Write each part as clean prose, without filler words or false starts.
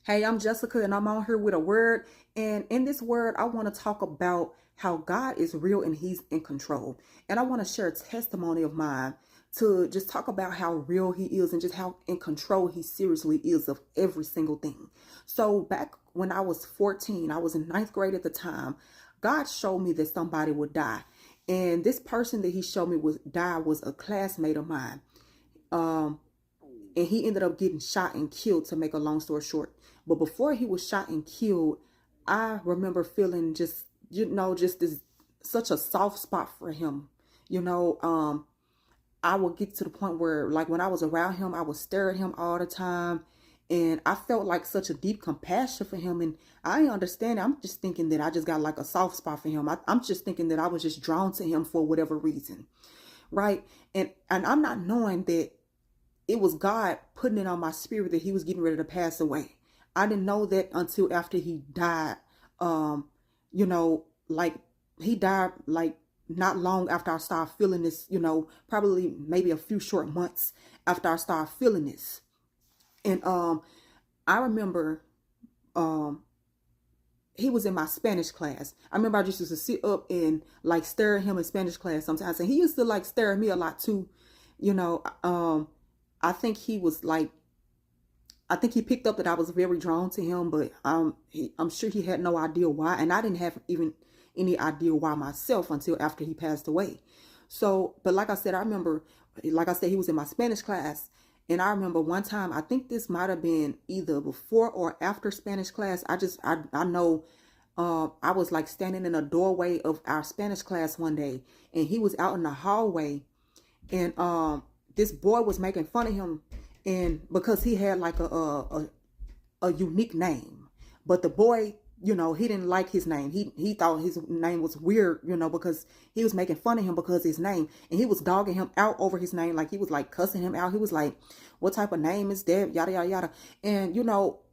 Hey, I'm Jessica, and I'm on here with a word. And in this word, I want to talk about how God is real and He's in control. And I want to share a testimony of mine to just talk about how real He is and just how in control He seriously is of every single thing. So, back when I was 14, I was in ninth grade at the time, God showed me that somebody would die. And this person that He showed me was a classmate of mine. Um, and he ended up getting shot and killed, to make a long story short. But before he was shot and killed, I remember feeling just this such a soft spot for him. you know um I would get to the point where, like, when I was around him, I would stare at him all the time, and I felt like such a deep compassion for him. And I didn't understand. I'm just thinking that I just got like a soft spot for him. I'm just thinking that I was just drawn to him for whatever reason, right? And I'm not knowing that it was God putting it on my spirit that he was getting ready to pass away. I didn't know that until after he died. Like, he died like not long after I started feeling this, probably maybe a few short months after I started feeling this. And I remember um he was in my Spanish class. I remember I just used to sit up and like stare at him in Spanish class sometimes. And he used to like stare at me a lot too. You know, I think he was like, I think he picked up that I was very drawn to him, but I'm sure he had no idea why, and I didn't have even any idea why myself until after he passed away. So, but like I said, I remember, like I said, he was in my Spanish class, and I remember one time, I think this might have been either before or after Spanish class. I know, I was like standing in a doorway of our Spanish class one day, and he was out in the hallway, and this boy was making fun of him, and because he had like a unique name. But the boy, he didn't like his name. He thought his name was weird, because he was making fun of him because of his name, and he was dogging him out over his name. Like, he was like cussing him out. He was like, what type of name is that, yada yada yada. And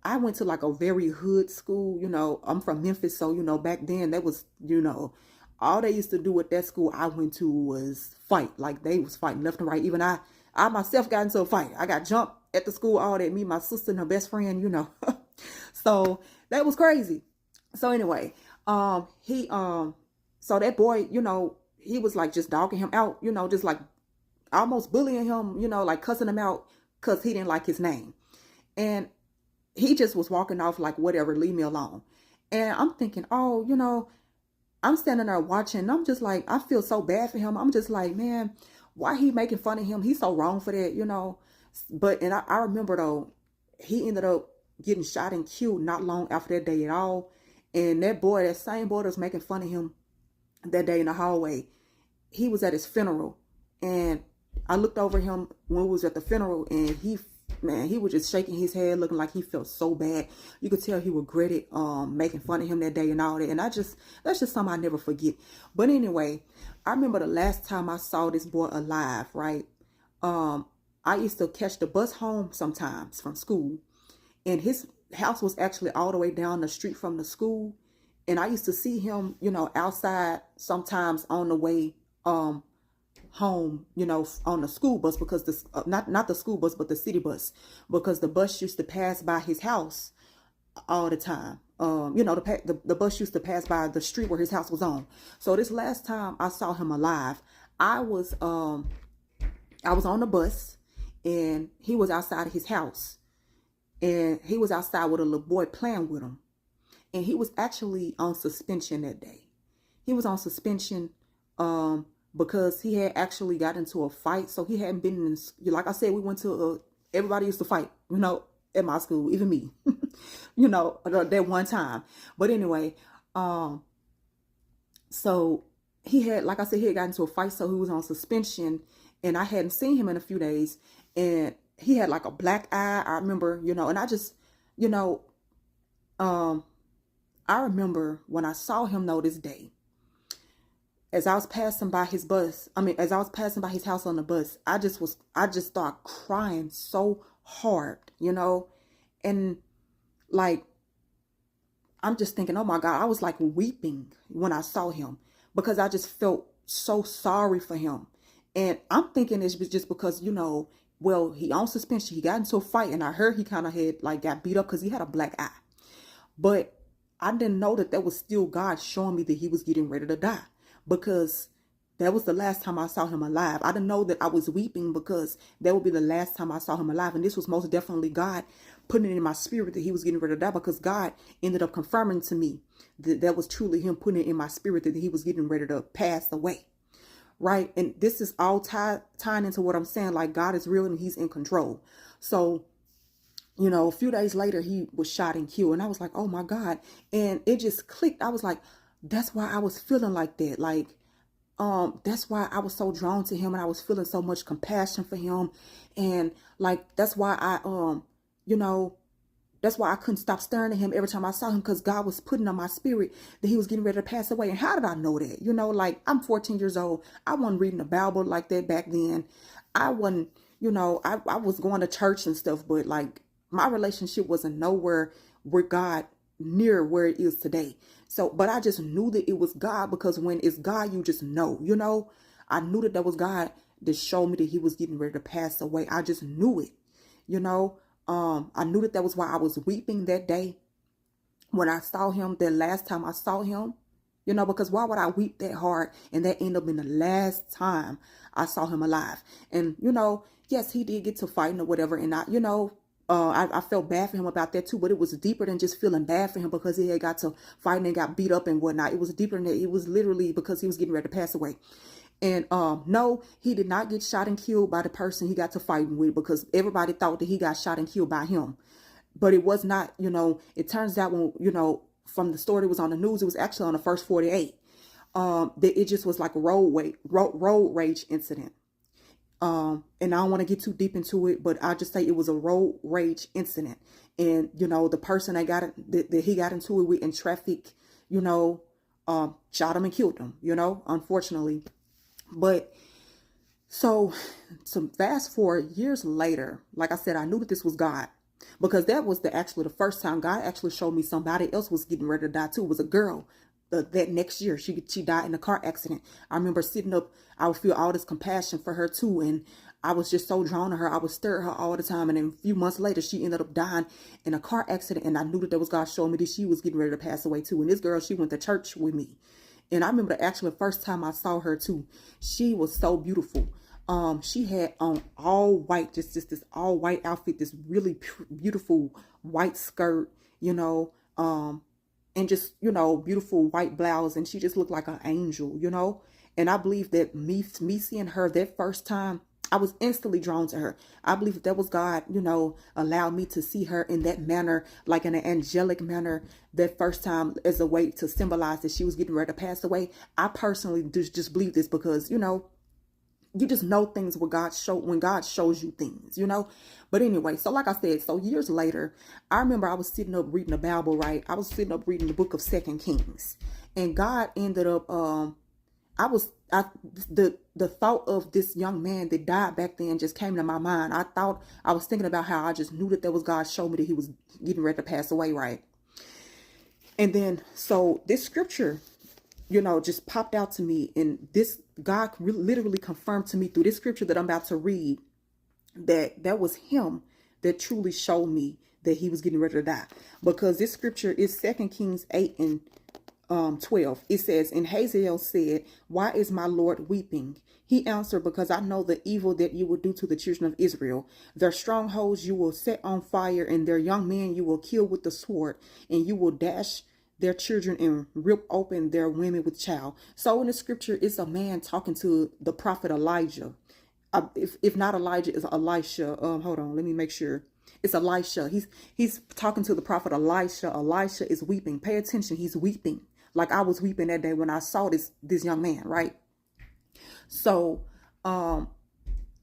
I went to like a very hood school. I'm from Memphis, so back then that was, all they used to do at that school I went to was fight. Like, they was fighting left and right. Even I myself got into a fight. I got jumped at the school, all that. Me, my sister, and her best friend. So that was crazy. So anyway, so that boy, he was like just dogging him out, just like almost bullying him, like cussing him out because he didn't like his name. And he just was walking off like, whatever, leave me alone. And I'm thinking, oh, I'm standing there watching, and I'm just like, I feel so bad for him. I'm just like, man, why he making fun of him? He's so wrong for that. But, and I remember though, he ended up getting shot and killed not long after that day at all. And that same boy that was making fun of him that day in the hallway, he was at his funeral. And I looked over him when we was at the funeral, and he was just shaking his head, looking like he felt so bad. You could tell he regretted making fun of him that day and all that. And that's just something I never forget. But anyway, I remember the last time I saw this boy alive, right? I used to catch the bus home sometimes from school, and his house was actually all the way down the street from the school. And I used to see him, outside sometimes on the way home, on the school bus, because not the school bus, but the city bus, because the bus used to pass by his house all the time. The bus used to pass by the street where his house was on. So this last time I saw him alive, I was on the bus, and he was outside of his house, and he was outside with a little boy playing with him, and he was actually on suspension that day. He was on suspension because he had actually got into a fight. So he hadn't been in, like I said, we went to everybody used to fight, at my school, even me, that one time. But anyway, so he had, like I said, he had gotten into a fight, so he was on suspension, and I hadn't seen him in a few days, and he had like a black eye. I remember, and I just, I remember when I saw him though this day, as I was passing by his as I was passing by his house on the bus, I just started crying so hard, and like, I'm just thinking, oh my God, I was like weeping when I saw him, because I just felt so sorry for him. And I'm thinking it's just because, well, he on suspension. He got into a fight, and I heard he kind of had like got beat up because he had a black eye. But I didn't know that was still God showing me that he was getting ready to die, because that was the last time I saw him alive. I didn't know that I was weeping because that would be the last time I saw him alive. And this was most definitely God putting it in my spirit that he was getting ready to die, because God ended up confirming to me that that was truly him putting it in my spirit that he was getting ready to pass away. Right. And this is all tying into what I'm saying. Like, God is real and he's in control. So, you know, a few days later, he was shot and killed. And I was like, oh my God. And it just clicked. I was like, that's why I was feeling like that. Like, that's why I was so drawn to him, and I was feeling so much compassion for him. And like, that's why you know, that's why I couldn't stop staring at him every time I saw him, because God was putting on my spirit that he was getting ready to pass away. And how did I know that? You know, like, I'm 14 years old. I wasn't reading the Bible like that back then. I wasn't, you know, I was going to church and stuff, but like, my relationship wasn't nowhere with God near where it is today. So, but I just knew that it was God, because when it's God, you just know, you know. I knew that was God that showed me that he was getting ready to pass away. I just knew it, you know. I knew that was why I was weeping that day when I saw him, the last time I saw him, you know, because why would I weep that hard and that ended up being the last time I saw him alive? And, you know, yes, he did get to fighting or whatever. And you know, I felt bad for him about that too, but it was deeper than just feeling bad for him because he had got to fighting and got beat up and whatnot. It was deeper than that. It was literally because he was getting ready to pass away. And no, he did not get shot and killed by the person he got to fighting with, because everybody thought that he got shot and killed by him. But it was not, you know. It turns out, when, you know, from the story that was on the news, it was actually on the first 48. That it just was like a road rage incident. And I don't want to get too deep into it, but I'll just say it was a road rage incident. And, you know, the person that he got into it with in traffic, you know, shot him and killed him, you know, unfortunately. But so fast forward years later, like I said, I knew that this was God, because that was the first time God actually showed me somebody else was getting ready to die too. It was a girl. That next year, she died in a car accident. I remember sitting up, I would feel all this compassion for her too, and I was just so drawn to her. I would stare at her all the time, and then a few months later, she ended up dying in a car accident, and I knew that was God showing me that she was getting ready to pass away too. And this girl, she went to church with me, and I remember the first time I saw her too. She was so beautiful. She had on all white, just this all white outfit, this really beautiful white skirt, you know, and just, you know, beautiful white blouse. And she just looked like an angel, you know. And I believe that me seeing her that first time, I was instantly drawn to her. I believe that was God, you know, allowed me to see her in that manner, like in an angelic manner, that first time, as a way to symbolize that she was getting ready to pass away. I personally just believe this, because, you know, you just know things when God shows you things, you know. But anyway, so like I said, so years later, I remember I was sitting up reading the Bible, right? I was sitting up reading the book of 2 Kings, and God ended up, the thought of this young man that died back then just came to my mind. I was thinking about how I just knew that was God showed me that he was getting ready to pass away, right? And then, so this scripture, you know, just popped out to me, and this God literally confirmed to me through this scripture that I'm about to read that was him that truly showed me that he was getting ready to die. Because this scripture is 2 Kings 8 and 12. It says, and Hazael said, why is my Lord weeping? He answered, because I know the evil that you will do to the children of Israel. Their strongholds you will set on fire, and their young men you will kill with the sword, and you will dash their children and rip open their women with child. So in the scripture, it's a man talking to the prophet Elijah. If not Elijah, it's Elisha. Hold on, let me make sure. It's Elisha. He's talking to the prophet Elisha. Elisha is weeping. Pay attention. He's weeping. Like I was weeping that day when I saw this young man, right? So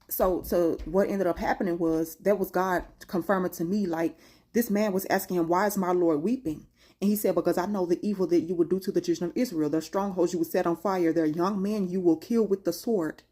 so what ended up happening was that was God confirming to me, like, this man was asking him, why is my Lord weeping? And he said, because I know the evil that you would do to the children of Israel. Their strongholds you will set on fire. Their young men you will kill with the sword.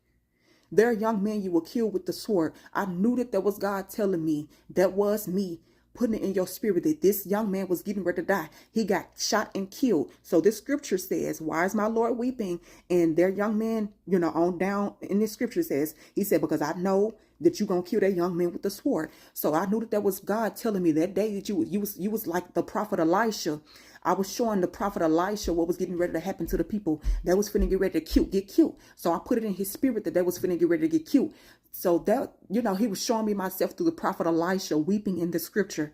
Their young men you will kill with the sword. I knew that was God telling me, that was me putting it in your spirit, that this young man was getting ready to die. He got shot and killed. So this scripture says, why is my Lord weeping? And their young men, you know, on down in this scripture says, he said, because I know that you're gonna kill that young man with the sword. So I knew that was God telling me that day that you was like the prophet Elisha. I was showing the prophet Elisha what was getting ready to happen to the people that was finna get ready to get killed. So I put it in his spirit that was finna get ready to get killed. So that, he was showing me myself through the prophet Elisha weeping in the scripture,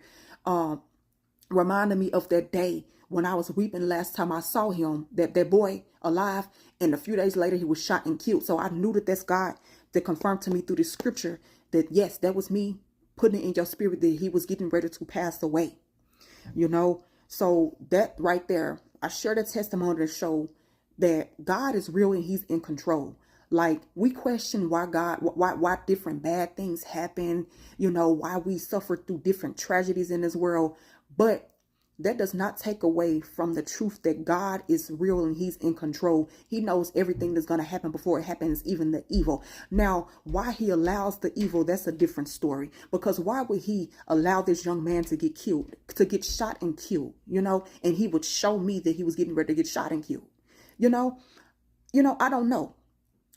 reminding me of that day when I was weeping last time I saw him, that boy alive, and a few days later he was shot and killed. So I knew that that's God that confirmed to me through the scripture that yes, that was me putting it in your spirit that he was getting ready to pass away. So that right there, I share that testimony to show that God is real and he's in control. Like, we question why different bad things happen, why we suffer through different tragedies in this world. But that does not take away from the truth that God is real and he's in control. He knows everything that's going to happen before it happens, even the evil. Now, why he allows the evil, that's a different story. Because why would he allow this young man to get killed, to get shot and killed, and he would show me that he was getting ready to get shot and killed. I don't know.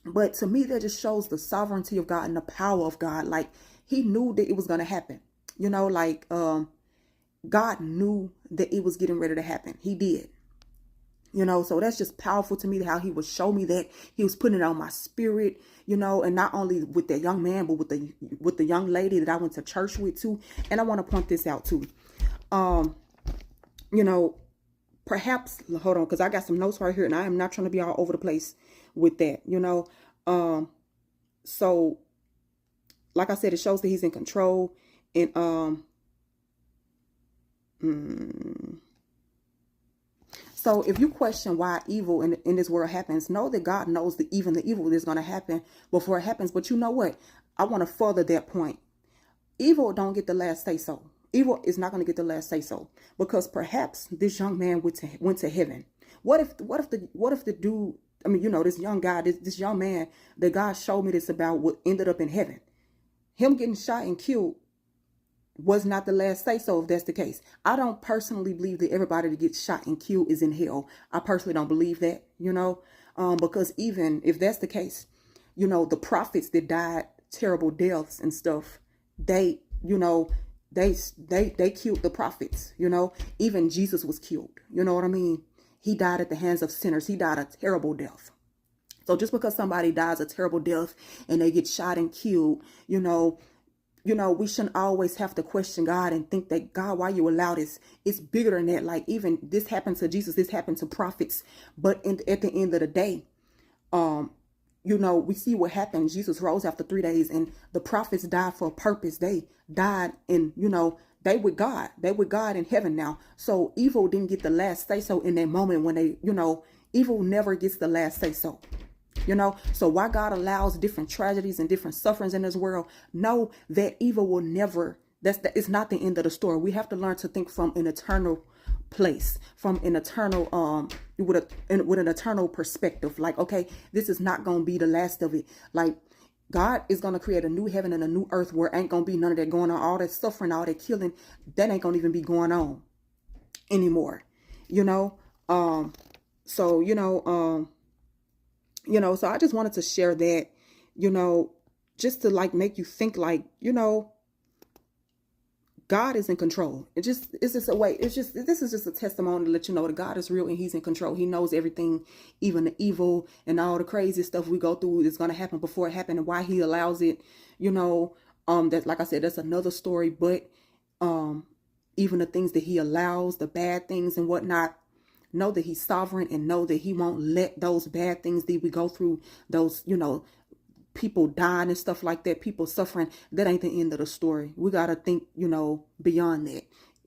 But to me, that just shows the sovereignty of God and the power of God. Like, he knew that it was going to happen. God knew that it was getting ready to happen. He did. So that's just powerful to me, how he would show me that he was putting it on my spirit, and not only with that young man, but with the young lady that I went to church with too. And I want to point this out too. Perhaps, hold on, because I got some notes right here and I am not trying to be all over the place with that, so like I said, it shows that he's in control. And so if you question why evil in this world happens, know that God knows that even the evil is going to happen before it happens. But you know what? I want to further that point. Evil don't get the last say so. Evil is not going to get the last say so, because perhaps this young man went to heaven. What if the dude, this young guy, this young man that God showed me this about, what ended up in heaven? Him getting shot and killed was not the last say so, if that's the case. I don't personally believe that everybody that gets shot and killed is in hell. I personally don't believe that, because even if that's the case, the prophets that died terrible deaths and stuff, they killed the prophets, even Jesus was killed. You know what I mean? He died at the hands of sinners. He died a terrible death. So just because somebody dies a terrible death and they get shot and killed, we shouldn't always have to question God and think that, God, why you allow this? It's bigger than that. Like, even this happened to Jesus, this happened to prophets. But at the end of the day, we see what happened. Jesus rose after 3 days, and the prophets died for a purpose. They died in, they with God. They with God in heaven now. So evil didn't get the last say so in that moment when they, evil never gets the last say so. So why God allows different tragedies and different sufferings in this world, know that evil will never, it's not the end of the story. We have to learn to think from an eternal place, from an eternal, with an eternal perspective. Like, okay, this is not going to be the last of it. Like, God is going to create a new heaven and a new earth where ain't going to be none of that going on. All that suffering, all that killing, that ain't going to even be going on anymore. So I just wanted to share that, just to like make you think, like, God is in control. This is just a testimony to let you know that God is real and he's in control. He knows everything, even the evil and all the crazy stuff we go through is going to happen before it happened, and why he allows it, that, like I said, that's another story. But even the things that he allows, the bad things and whatnot, know that he's sovereign, and know that he won't let those bad things that we go through, those, people dying and stuff like that, people suffering, that ain't the end of the story. We got to think, beyond that.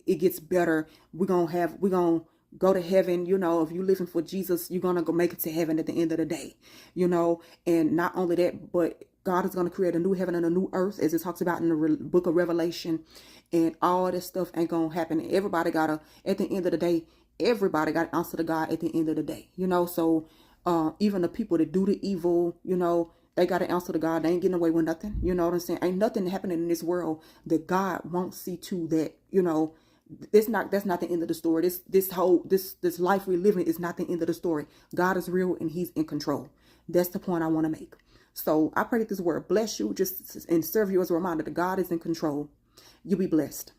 It gets better. We're going to go to heaven. If you're living for Jesus, you're going to go make it to heaven at the end of the day, and not only that, but God is going to create a new heaven and a new earth, as it talks about in the book of Revelation, and all this stuff ain't going to happen. Everybody got to, at the end of the day, everybody got to answer to God at the end of the day, so even the people that do the evil, they got to answer to God. They ain't getting away with nothing. You know what I'm saying? Ain't nothing happening in this world that God won't see to that, that's not the end of the story. This life we live in is not the end of the story. God is real and he's in control. That's the point I want to make. So I pray that this word bless you, just and serve you as a reminder that God is in control. You be blessed.